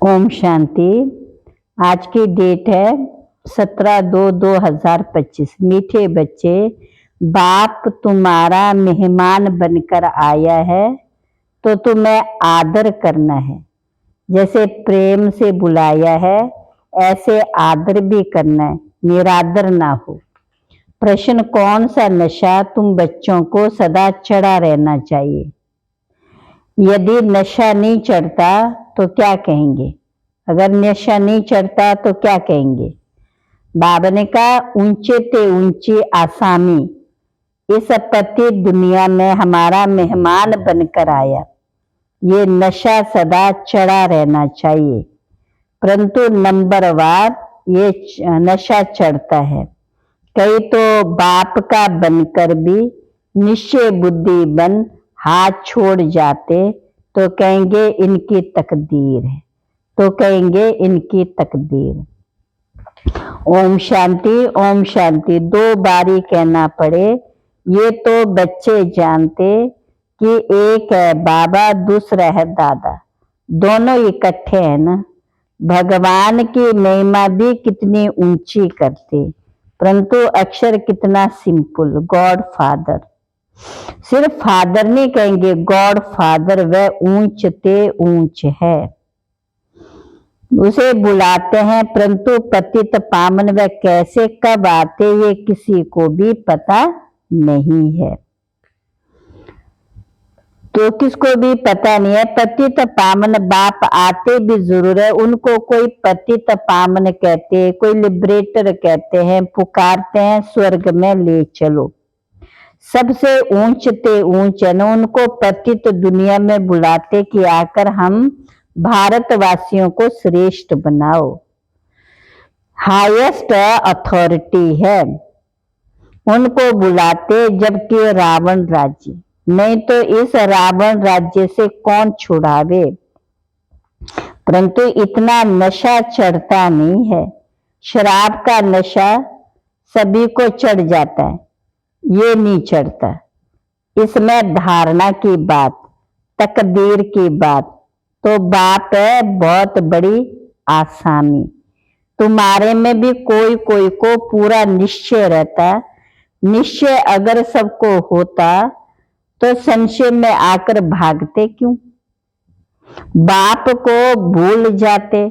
ओम शांति। आज की डेट है 17/2/2025। मीठे बच्चे, बाप तुम्हारा मेहमान बनकर आया है तो तुम्हें आदर करना है। जैसे प्रेम से बुलाया है ऐसे आदर भी करना है, निरादर ना हो। प्रश्न, कौन सा नशा तुम बच्चों को सदा चढ़ा रहना चाहिए? यदि नशा नहीं चढ़ता तो क्या कहेंगे? अगर नशा नहीं चढ़ता तो क्या कहेंगे? बाबा ने कहा, ऊंचे ते ऊंची आसामी इस पति दुनिया में हमारा मेहमान बनकर आया। ये नशा सदा चढ़ा रहना चाहिए, परंतु नंबरवार ये नशा चढ़ता है। कई तो बाप का बनकर भी निश्चय बुद्धि बन हाथ छोड़ जाते तो कहेंगे इनकी तकदीर है, तो कहेंगे इनकी तकदीर। ओम शांति, ओम शांति। 2 बारी कहना पड़े ये तो बच्चे जानते कि एक है बाबा, दूसरा है दादा, दोनों इकट्ठे हैं ना। भगवान की महिमा भी कितनी ऊंची करते, परंतु अक्षर कितना सिंपल, गॉड फादर। सिर्फ फादर नहीं कहेंगे, गॉड फादर, वह ऊंच ते ऊंच है, उसे बुलाते हैं। परंतु पतित पावन वह कैसे कब आते ये किसी को भी पता नहीं है, तो किसको भी पता नहीं है। पतित पावन बाप आते भी जरूर है, उनको कोई पतित पावन कहते, कोई लिबरेटर कहते हैं, पुकारते हैं स्वर्ग में ले चलो। सबसे ऊंच ते ऊंच है ना, उनको पतित दुनिया में बुलाते कि आकर हम भारतवासियों को श्रेष्ठ बनाओ। हाईएस्ट अथॉरिटी है, उनको बुलाते, जबकि रावण राज्य नहीं तो इस रावण राज्य से कौन छुड़ावे। परंतु इतना नशा चढ़ता नहीं है। शराब का नशा सभी को चढ़ जाता है, ये नहीं चढ़ता। इसमें धारणा की बात, तकदीर की बात, तो बाप है बहुत बड़ी आसामी। तुम्हारे में भी कोई कोई को पूरा निश्चय रहता। निश्चय अगर सबको होता तो संशय में आकर भागते क्यों? बाप को भूल जाते,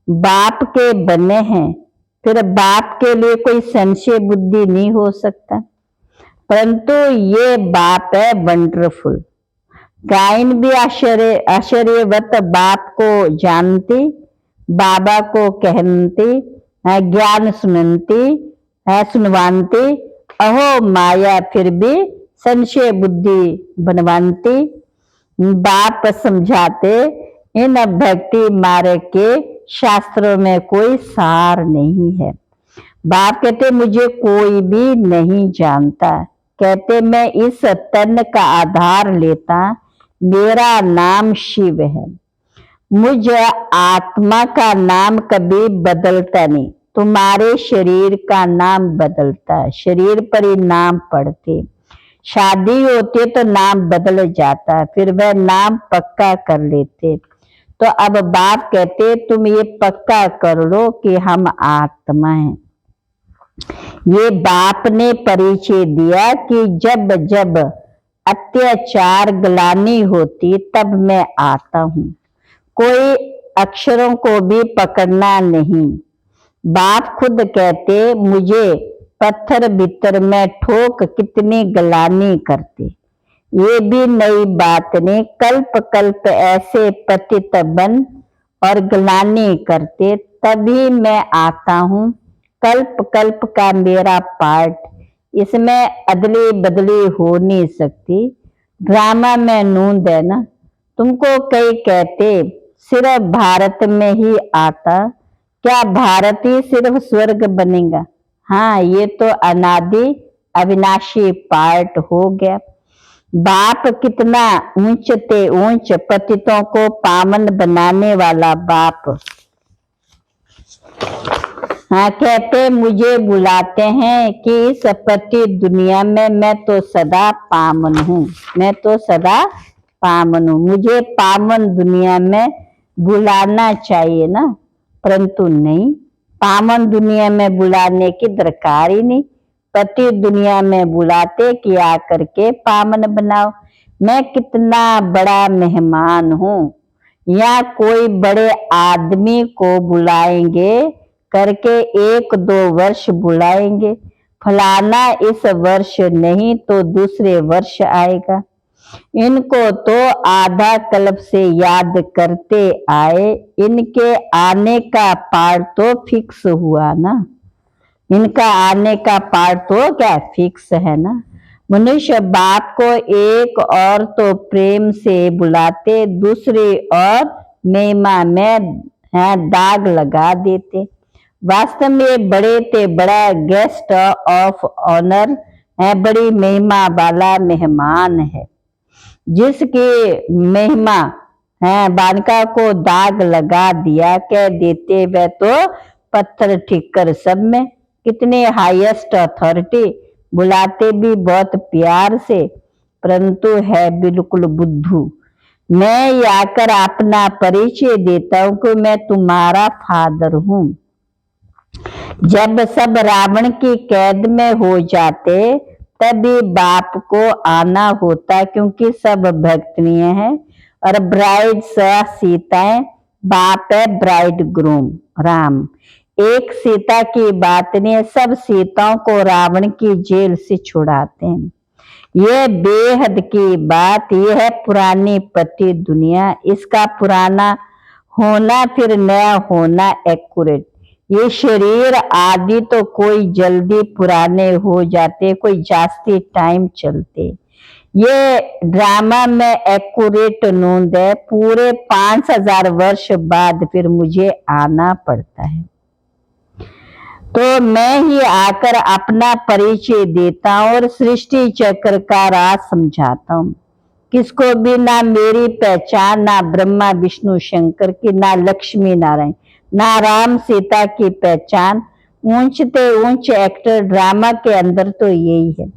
बाप के बने हैं, फिर बाप के लिए कोई संशय बुद्धि नहीं हो सकता। परंतु ये बाप है वंडरफुल। गायन भी आश्चर्यवत बाप को जानती, बाबा को कहती, ज्ञान सुनवानती, अहो माया फिर भी संशय बुद्धि बनवानती। बाप समझाते, इन भक्ति मार्ग के शास्त्रों में कोई सार नहीं है। बाप कहते मुझे कोई भी नहीं जानता, कहते मैं इस तन का आधार लेता, मेरा नाम शिव है। मुझ आत्मा का नाम कभी बदलता नहीं, तुम्हारे शरीर का नाम बदलता है, शरीर पर ही नाम पड़ते। शादी होती तो नाम बदल जाता, फिर वह नाम पक्का कर लेते। तो अब बाप कहते तुम ये पक्का कर लो कि हम आत्मा हैं। ये बाप ने परिचय दिया कि जब जब अत्याचार ग्लानि होती तब मैं आता हूँ, कोई अक्षरों को भी पकड़ना नहीं। बाप खुद कहते मुझे पत्थर भीतर में ठोक कितनी ग्लानि करते। ये भी नई बात नहीं, कल्प कल्प ऐसे पतित बन और ग्लानि करते, तभी मैं आता हूँ। कल्प कल्प का मेरा पार्ट, इसमें अदली बदली हो नहीं सकती। ड्रामा में नूंद है ना। तुमको कई कहते सिर्फ भारत में ही आता, क्या भारत ही सिर्फ स्वर्ग बनेगा? हाँ, ये तो अनादि अविनाशी पार्ट हो गया। बाप कितना ऊंच ते ऊंच, पतितों को पावन बनाने वाला बाप। हाँ, कहते मुझे बुलाते हैं कि इस पति दुनिया में मैं तो सदा पावन हूँ, मैं तो सदा पावन हूँ। मुझे पावन दुनिया में बुलाना चाहिए ना, परंतु नहीं, पावन दुनिया में बुलाने की दरकार ही नहीं। पति दुनिया में बुलाते कि आकर के पावन बनाओ। मैं कितना बड़ा मेहमान हूँ, या कोई बड़े आदमी को बुलाएंगे करके 1-2 वर्ष बुलाएंगे, फलाना इस वर्ष नहीं तो दूसरे वर्ष आएगा। इनको तो आधा कल्प से याद करते आए, इनके आने का पार तो फिक्स हुआ ना। इनका आने का पार तो क्या फिक्स है ना। मनुष्य बाप को एक और तो प्रेम से बुलाते, दूसरी और महिमा में दाग लगा देते। वास्तव में बड़े ते बड़ा गेस्ट ऑफ ऑनर है, बड़ी महिमा वाला मेहमान है। जिसकी महिमा है बालिका को दाग लगा दिया, कह देते वह तो पत्थर ठिक्कर सब में। कितने हाईएस्ट अथॉरिटी, बुलाते भी बहुत प्यार से, परंतु है बिल्कुल बुद्धू। मैं आकर अपना परिचय देता हूं कि मैं तुम्हारा फादर हूं। जब सब रावण की कैद में हो जाते तभी बाप को आना होता, क्योंकि सब भक्तनीय है और ब्राइड सीताएं, बाप है ब्राइड ग्रूम राम। एक सीता की बात नहीं, सब सीताओं को रावण की जेल से छुड़ाते हैं। यह बेहद की बात, यह है पुरानी पति दुनिया, इसका पुराना होना फिर नया होना एक्यूरेट। ये शरीर आदि तो कोई जल्दी पुराने हो जाते, कोई जास्ती टाइम चलते। ये ड्रामा में एक्यूरेट नोंद है, पूरे 5000 वर्ष बाद फिर मुझे आना पड़ता है। तो मैं ही आकर अपना परिचय देता हूँ और सृष्टि चक्र का राज समझाता हूँ। किसको भी ना मेरी पहचान, ना ब्रह्मा विष्णु शंकर की, ना लक्ष्मी नारायण, ना राम सीता की पहचान। ऊंच ते ऊंच एक्टर ड्रामा के अंदर तो यही है।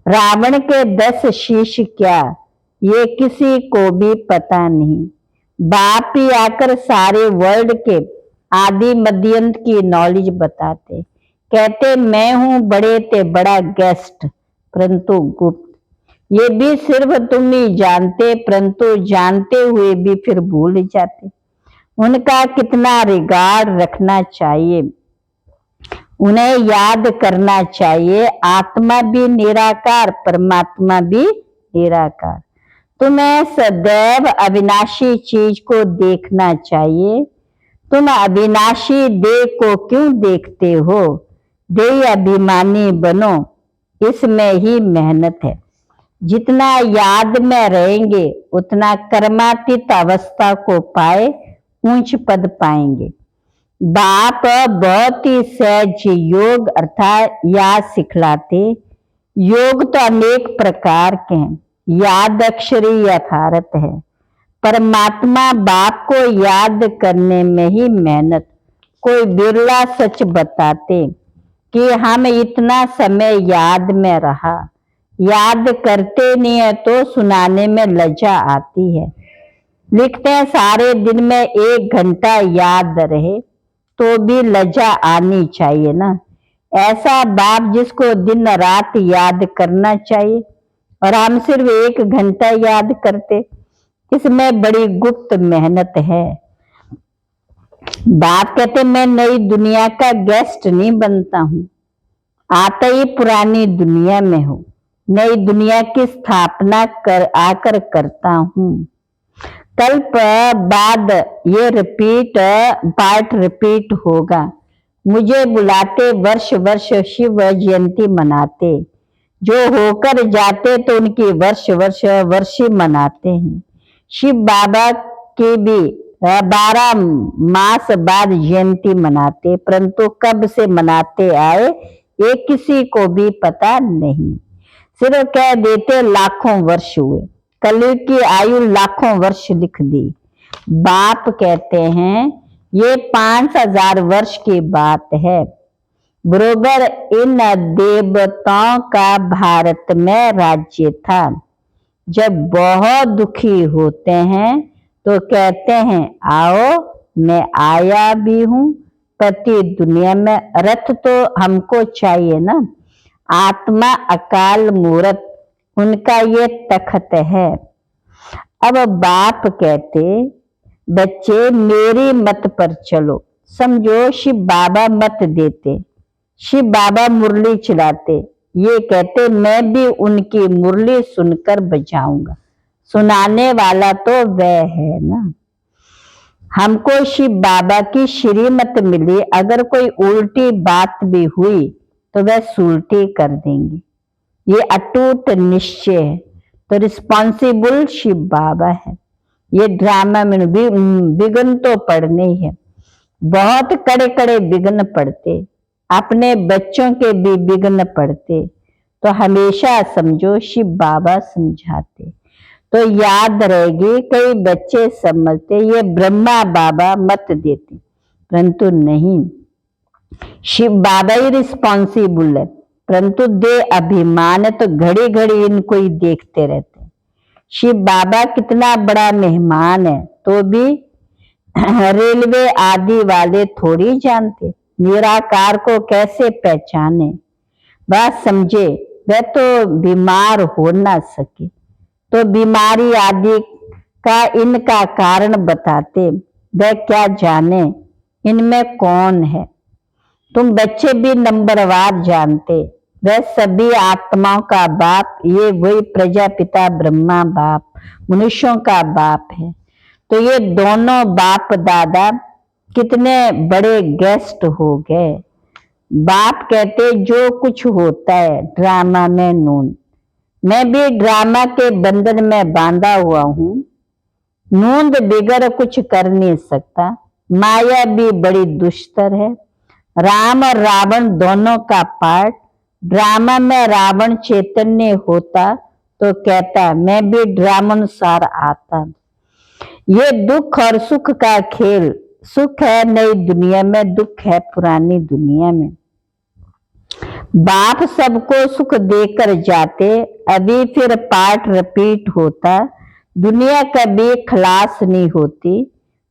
रावण के 10 शीश क्या, ये किसी को भी पता नहीं। बाप ही आकर सारे वर्ल्ड के आदि मध्यंत की नॉलेज बताते, कहते मैं हूं बड़े ते बड़ा गेस्ट, परंतु गुप्त। ये भी सिर्फ तुम ही जानते, परंतु जानते हुए भी फिर भूल जाते। उनका कितना रिगार्ड रखना चाहिए, उन्हें याद करना चाहिए। आत्मा भी निराकार, परमात्मा भी निराकार। तुम्हें सदैव अविनाशी चीज को देखना चाहिए। तुम अविनाशी देह को क्यों देखते हो? देह अभिमानी बनो, इसमें ही मेहनत है। जितना याद में रहेंगे उतना कर्मातीत अवस्था को पाए ऊंच पद पाएंगे। बाप बहुत ही सहज योग अर्थात याद सिखलाते। योग तो अनेक प्रकार के हैं, याद अक्षरी यथार्थ है। परमात्मा बाप को याद करने में ही मेहनत। कोई बिरला सच बताते कि हम इतना समय याद में रहा, याद करते नहीं है तो सुनाने में लज्जा आती है। लिखते हैं सारे दिन में 1 घंटा याद रहे तो भी लज्जा आनी चाहिए ना। ऐसा बाप जिसको दिन रात याद करना चाहिए और हम सिर्फ 1 घंटा याद करते, इसमें बड़ी गुप्त मेहनत है। बाप कहते मैं नई दुनिया का गेस्ट नहीं बनता हूं, आता ही पुरानी दुनिया में हूं। नई दुनिया की स्थापना आकर करता हूं। कल्प बाद ये पार्ट रिपीट होगा। मुझे बुलाते, वर्ष वर्ष शिव जयंती मनाते। जो होकर जाते तो उनकी वर्ष वर्ष वर्षी मनाते हैं। शिव बाबा की भी 12 मास बाद जयंती मनाते, परंतु कब से मनाते आए ये किसी को भी पता नहीं। सिर्फ कह देते लाखों वर्ष हुए। कलयुग की आयु लाखों वर्ष लिख दी। बाप कहते हैं ये 5000 वर्ष की बात है। बरोबर इन देवताओं का भारत में राज्य था। जब बहुत दुखी होते हैं तो कहते हैं आओ मैं आया भी हूं पति दुनिया में। रथ तो हमको चाहिए ना, आत्मा अकाल मूरत उनका ये तखत है। अब बाप कहते बच्चे मेरी मत पर चलो, समझो शिव बाबा मत देते, शिव बाबा मुरली चलाते, ये कहते मैं भी उनकी मुरली सुनकर बजाऊंगा। सुनाने वाला तो वह है ना। हमको शिव बाबा की श्रीमत मिली, अगर कोई उल्टी बात भी हुई तो वह सुलटी कर देंगे, ये अटूट निश्चय है। तो रिस्पॉन्सिबल शिव बाबा है। ये ड्रामा में विघ्न तो पड़ने ही है, बहुत कड़े कड़े विघ्न पड़ते, अपने बच्चों के भी विघ्न पड़ते। तो हमेशा समझो शिव बाबा समझाते, तो याद रहेगी। कई बच्चे समझते ये ब्रह्मा बाबा मत देते, परंतु नहीं, शिव बाबा ही रिस्पॉन्सिबल है। परंतु दे अभिमान तो घड़ी घड़ी इनको ही देखते रहते। शिव बाबा कितना बड़ा मेहमान है, तो भी रेलवे आदि वाले थोड़ी जानते निराकार को कैसे पहचाने। वह समझे वह तो बीमार हो ना सके, तो बीमारी आदि का इनका कारण बताते, वह क्या जाने इनमें कौन है। तुम बच्चे भी नंबरवार जानते, वह सभी आत्माओं का बाप, ये वही प्रजापिता ब्रह्मा बाप मनुष्यों का बाप है। तो ये दोनों बाप दादा कितने बड़े गेस्ट हो गए। बाप कहते जो कुछ होता है ड्रामा में नून, मैं भी ड्रामा के बंधन में बांधा हुआ हूं, नूंद बिगर कुछ कर नहीं सकता। माया भी बड़ी दुष्टर है, राम और रावण दोनों का पार्ट। ड्रामा में रावण चैतन्य होता तो कहता मैं भी ड्रामानुसार आता। ये दुख और सुख का खेल, सुख है नई दुनिया में, दुख है पुरानी दुनिया में। बाप सबको सुख देकर जाते, अभी फिर पार्ट रिपीट होता। दुनिया कभी खलास नहीं होती,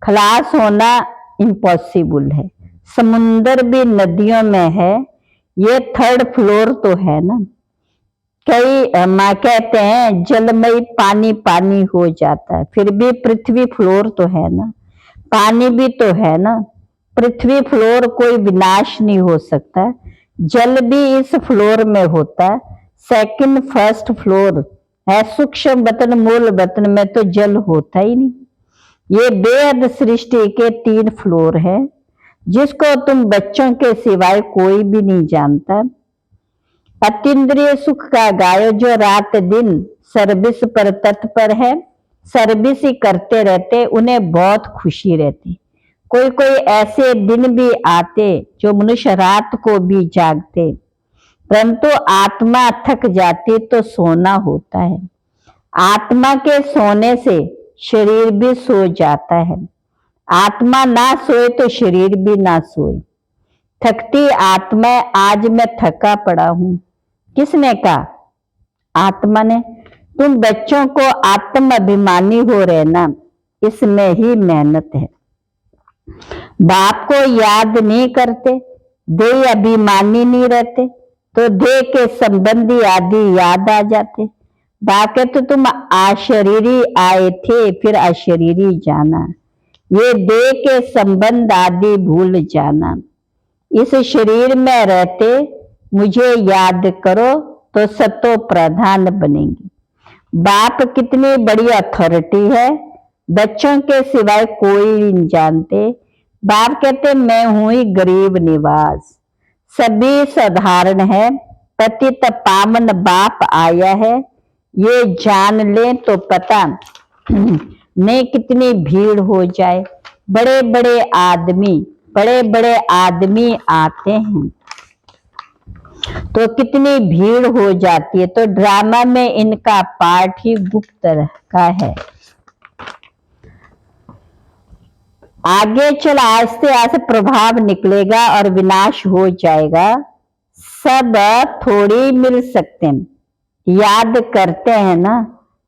खलास होना इम्पॉसिबल है। समुंदर भी नदियों में है, ये थर्ड फ्लोर तो है ना। कई माँ कहते हैं जलमय पानी पानी हो जाता है, फिर भी पृथ्वी फ्लोर तो है ना, पानी भी तो है ना। पृथ्वी फ्लोर कोई विनाश नहीं हो सकता, जल भी इस फ्लोर में होता है। सेकंड फर्स्ट फ्लोर है, सूक्ष्म बतन मूल बतन में तो जल होता ही नहीं। ये बेहद सृष्टि के 3 फ्लोर है, जिसको तुम बच्चों के सिवाय कोई भी नहीं जानता। अतीन्द्रिय सुख का गायो जो रात दिन सर्विस पर तत्पर है, सर्विस ही करते रहते, उन्हें बहुत खुशी रहती। कोई कोई ऐसे दिन भी आते जो मनुष्य रात को भी जागते, परंतु आत्मा थक जाती तो सोना होता है। आत्मा के सोने से शरीर भी सो जाता है, आत्मा ना सोए तो शरीर भी ना सोए। थकती आत्मा, आज मैं थका पड़ा हूं, किसने कहा? आत्मा ने। तुम बच्चों को आत्म अभिमानी हो रहे ना, इसमें ही मेहनत है। बाप को याद नहीं करते, देह अभिमानी नहीं रहते, तो देह के संबंधी आदि याद आ जाते। बाकी तो तुम अशरीरी आए थे, फिर अशरीरी जाना, ये देह के संबंध आदि भूल जाना। इस शरीर में रहते मुझे याद करो तो सतो प्रधान बनेंगे। बाप कितनी बड़ी अथॉरिटी है, बच्चों के सिवाय कोई नहीं जानते। बाप कहते मैं हूं ही गरीब निवास, सभी साधारण है, पतित पावन बाप आया है, ये जान ले तो पता नहीं कितनी भीड़ हो जाए। बड़े बड़े आदमी आते हैं तो कितनी भीड़ हो जाती है। तो ड्रामा में इनका पार्ट ही गुप्त का है। आगे चल आस्ते आस्ते प्रभाव निकलेगा और विनाश हो जाएगा। सब थोड़ी मिल सकते हैं, याद करते हैं ना,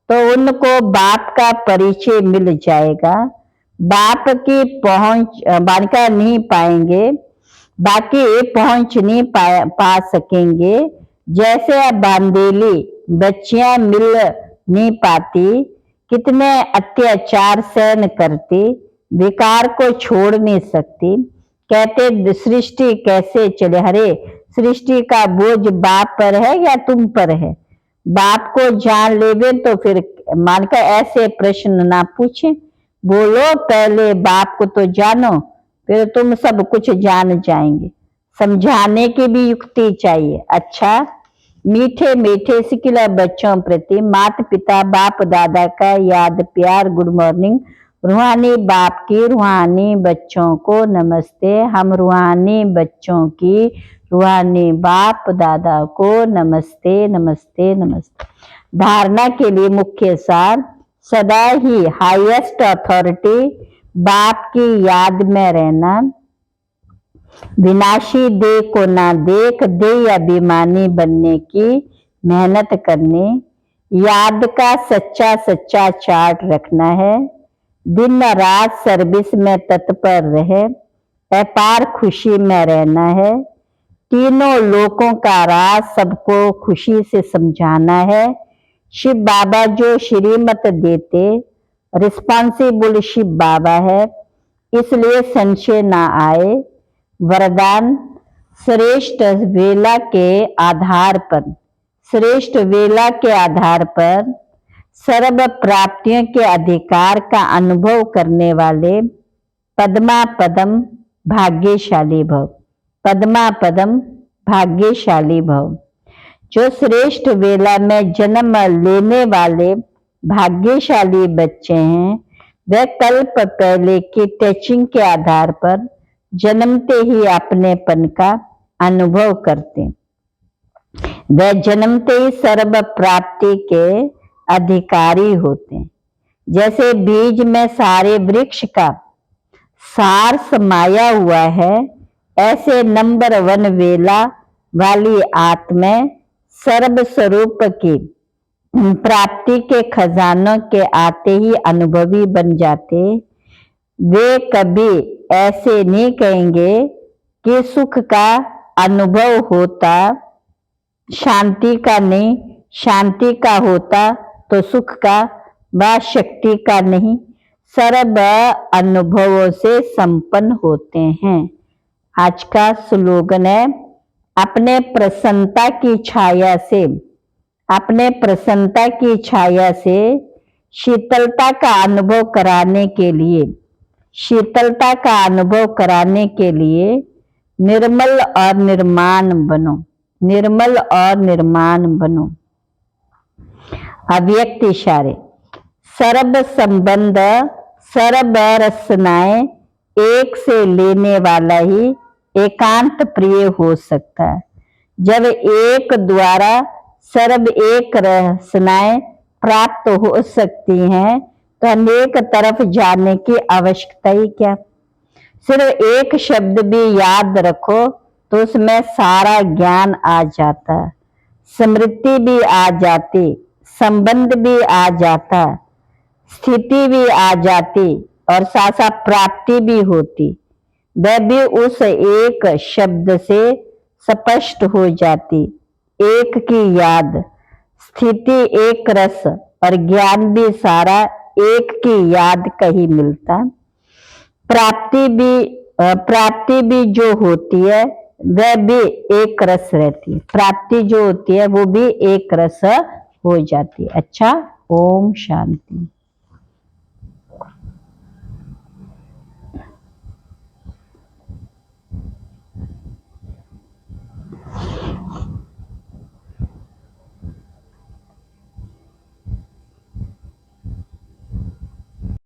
तो उनको बाप का परिचय मिल जाएगा। बाप की पहुंच बालिका नहीं पाएंगे, बाकी पहुंच नहीं पा सकेंगे। जैसे अब बांदेली बच्चियां मिल नहीं पाती, कितने अत्याचार सहन करती, विकार को छोड़ नहीं सकती। कहते सृष्टि कैसे चले, अरे सृष्टि का बोझ बाप पर है या तुम पर है? बाप को जान लेवे तो फिर मानकर ऐसे प्रश्न ना पूछे। बोलो पहले बाप को तो जानो, फिर तुम सब कुछ जान जाएंगे। समझाने की भी युक्ति चाहिए। अच्छा, मीठे मीठे सिकिला बच्चों प्रति माता पिता बाप दादा का याद प्यार गुड मॉर्निंग। रूहानी बाप की रूहानी बच्चों को नमस्ते। हम रूहानी बच्चों की रूहानी बाप दादा को नमस्ते नमस्ते नमस्ते। धारणा के लिए मुख्य सार, सदा ही हाईएस्ट अथॉरिटी बाप की याद में रहना। विनाशी देह को ना देख देह अभिमानी बनने की मेहनत करनी। याद का सच्चा सच्चा चार्ट रखना है। दिन रात सर्विस में तत्पर रहे, अपार खुशी में रहना है। तीनों लोकों का राज सबको खुशी से समझाना है। शिव बाबा जो श्रीमत देते, रिस्पॉन्सिबल शिव बाबा है, इसलिए संशय ना आए। वरदान, श्रेष्ठ वेला के आधार पर, श्रेष्ठ वेला के आधार पर सर्व प्राप्तियों के अधिकार का अनुभव करने वाले पद्मा पदम भाग्यशाली भव। पद्मा पदम भाग्यशाली भव। जो श्रेष्ठ वेला में जन्म लेने वाले भाग्यशाली बच्चे हैं, वे कल्प पहले की टचिंग के आधार पर जन्मते ही अपनेपन का अनुभव करते। वे जन्मते ही सर्व प्राप्ति के अधिकारी होते हैं। जैसे बीज में सारे वृक्ष का सार समाया हुआ है, ऐसे नंबर 1 वेला वाली आत्मा सर्व स्वरूप की प्राप्ति के खजानों के आते ही अनुभवी बन जाते। वे कभी ऐसे नहीं कहेंगे कि सुख का अनुभव होता, शांति का नहीं, शांति का होता तो सुख का, व शक्ति का नहीं। सर्व अनुभवों से संपन्न होते हैं। आज का स्लोगन है, अपने प्रसन्नता की छाया से, अपने प्रसन्नता की छाया से शीतलता का अनुभव कराने के लिए, शीतलता का अनुभव कराने के लिए निर्मल और निर्माण बनो, निर्मल और निर्माण बनो। अव्यक्त इशारे, सर्व संबंध सर्व रसनाएं एक से लेने वाला ही एकांत प्रिय हो सकता है। जब एक द्वारा सर्व एक रसनाएं प्राप्त हो सकती हैं तो अनेक तरफ जाने की आवश्यकता ही क्या। सिर्फ एक शब्द भी याद रखो तो उसमें सारा ज्ञान आ जाता, स्मृति भी आ जाती, संबंध भी आ जाता, स्थिति भी आ जाती और साथ साथ प्राप्ति भी होती। वह भी उस एक शब्द से स्पष्ट हो जाती। एक की याद, स्थिति एक रस और ज्ञान भी सारा एक की याद का ही मिलता। प्राप्ति भी जो होती है वह भी एक रस रहती है। प्राप्ति जो होती है वो भी एक रस हो जाती है। अच्छा, ओम शांति।